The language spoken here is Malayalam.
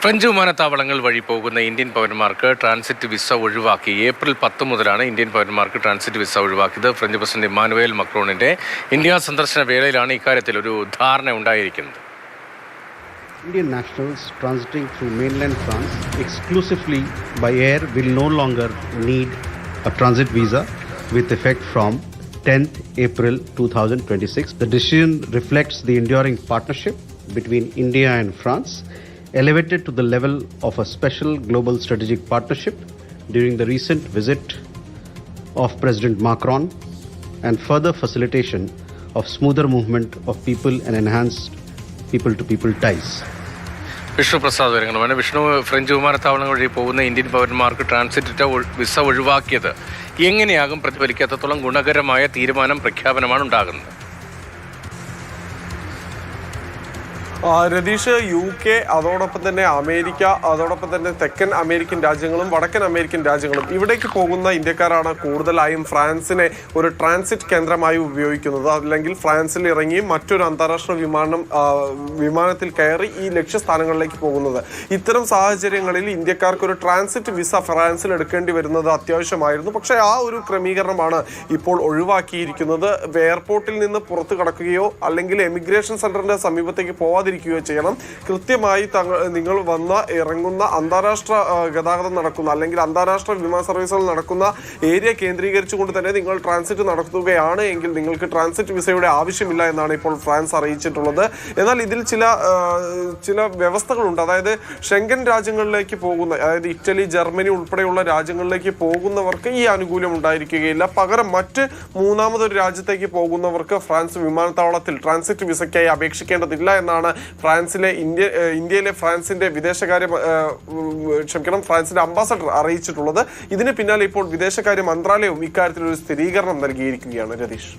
ഫ്രഞ്ച് വിമാനത്താവളങ്ങൾ വഴി പോകുന്ന ഇന്ത്യൻ പൗരന്മാർക്ക് ട്രാൻസിറ്റ് വിസ ഒഴിവാക്കി. ഏപ്രിൽ 10 മുതലാണ് ഇന്ത്യൻ പൗരന്മാർക്ക് ട്രാൻസിറ്റ് വിസ ഒഴിവാക്കിയത്. ഫ്രഞ്ച് പ്രസിഡന്റ് ഇമ്മാനുവേൽ മക്രോണിന്റെ ഇന്ത്യ സന്ദർശന വേളയിലാണ് ഇക്കാര്യത്തിൽ ഒരു ധാരണ ഉണ്ടായിരിക്കുന്നത്. Indian nationals transiting through mainland France exclusively by air will no longer need a transit visa with effect from 10th April 2026. The decision reflects the enduring partnership between India and France, elevated to the level of a special global strategic partnership during the recent visit of President Macron, and further facilitation of smoother movement of people and enhanced people-to-people ties. Vishnu Prasad വരങ്ങളുമാണ്. വിഷ്ണു, ഫ്രഞ്ച് വിമാനത്താവളങ്ങൾ വഴി പോകുന്ന ഇന്ത്യൻ പൗരന്മാർക്ക് ട്രാൻസിറ്റ് വിസ ഒഴിവാക്കിയത് എങ്ങനെയാകും പ്രതിഫലിക്കാത്തത്തോളം ഗുണകരമായ തീരുമാനം പ്രഖ്യാപനമാണ് ഉണ്ടാകുന്നത്? രതീഷ്, UK, അതോടൊപ്പം തന്നെ അമേരിക്ക, അതോടൊപ്പം തന്നെ തെക്കൻ അമേരിക്കൻ രാജ്യങ്ങളും വടക്കൻ അമേരിക്കൻ രാജ്യങ്ങളും ഇവിടേക്ക് പോകുന്ന ഇന്ത്യക്കാരാണ് കൂടുതലായും ഫ്രാൻസിനെ ഒരു ട്രാൻസിറ്റ് കേന്ദ്രമായി ഉപയോഗിക്കുന്നത്. അല്ലെങ്കിൽ ഫ്രാൻസിൽ ഇറങ്ങി മറ്റൊരു അന്താരാഷ്ട്ര വിമാനത്തിൽ കയറി ഈ ലക്ഷ്യസ്ഥാനങ്ങളിലേക്ക് പോകുന്നത്. ഇത്തരം സാഹചര്യങ്ങളിൽ ഇന്ത്യക്കാർക്ക് ഒരു ട്രാൻസിറ്റ് വിസ ഫ്രാൻസിൽ എടുക്കേണ്ടി വരുന്നത് അത്യാവശ്യമായിരുന്നു. പക്ഷേ ആ ഒരു ക്രമീകരണമാണ് ഇപ്പോൾ ഒഴിവാക്കിയിരിക്കുന്നത്. എയർപോർട്ടിൽ നിന്ന് പുറത്തു കടക്കുകയോ അല്ലെങ്കിൽ എമിഗ്രേഷൻ സെന്ററിന്റെ സമീപത്തേക്ക് പോവാതിരിക്കുകയോ ചെയ്യണം. കൃത്യമായി നിങ്ങൾ ഇറങ്ങുന്ന അന്താരാഷ്ട്ര ഗതാഗതം നടക്കുന്ന അല്ലെങ്കിൽ അന്താരാഷ്ട്ര വിമാന സർവീസുകൾ നടക്കുന്ന ഏരിയ കേന്ദ്രീകരിച്ചുകൊണ്ട് തന്നെ നിങ്ങൾ ട്രാൻസിറ്റ് നടത്തുകയാണ് എങ്കിൽ നിങ്ങൾക്ക് ട്രാൻസിറ്റ് വിസയുടെ ആവശ്യമില്ല എന്നാണ് ഇപ്പോൾ ഫ്രാൻസ് അറിയിച്ചിട്ടുള്ളത്. എന്നാൽ ഇതിൽ ചില വ്യവസ്ഥകളുണ്ട്. അതായത് ഷെങ്കൻ രാജ്യങ്ങളിലേക്ക് പോകുന്ന, അതായത് ഇറ്റലി, ജർമ്മനി ഉൾപ്പെടെയുള്ള രാജ്യങ്ങളിലേക്ക് പോകുന്നവർക്ക് ഈ ആനുകൂല്യം ഉണ്ടായിരിക്കുകയില്ല. പകരം മറ്റ് മൂന്നാമതൊരു രാജ്യത്തേക്ക് പോകുന്നവർക്ക് ഫ്രാൻസ് വിമാനത്താവളത്തിൽ ട്രാൻസിറ്റ് വിസയ്ക്കായി അപേക്ഷിക്കേണ്ടതില്ല എന്നാണ് ഇന്ത്യയിലെ ഫ്രാൻസിന്റെ ഫ്രാൻസിന്റെ അംബാസഡർ അറിയിച്ചിട്ടുള്ളത്. ഇതിന് പിന്നാലെ ഇപ്പോൾ വിദേശകാര്യ മന്ത്രാലയവും ഇക്കാര്യത്തിൽ ഒരു സ്ഥിരീകരണം നൽകിയിരിക്കുകയാണ്. രതീഷ്.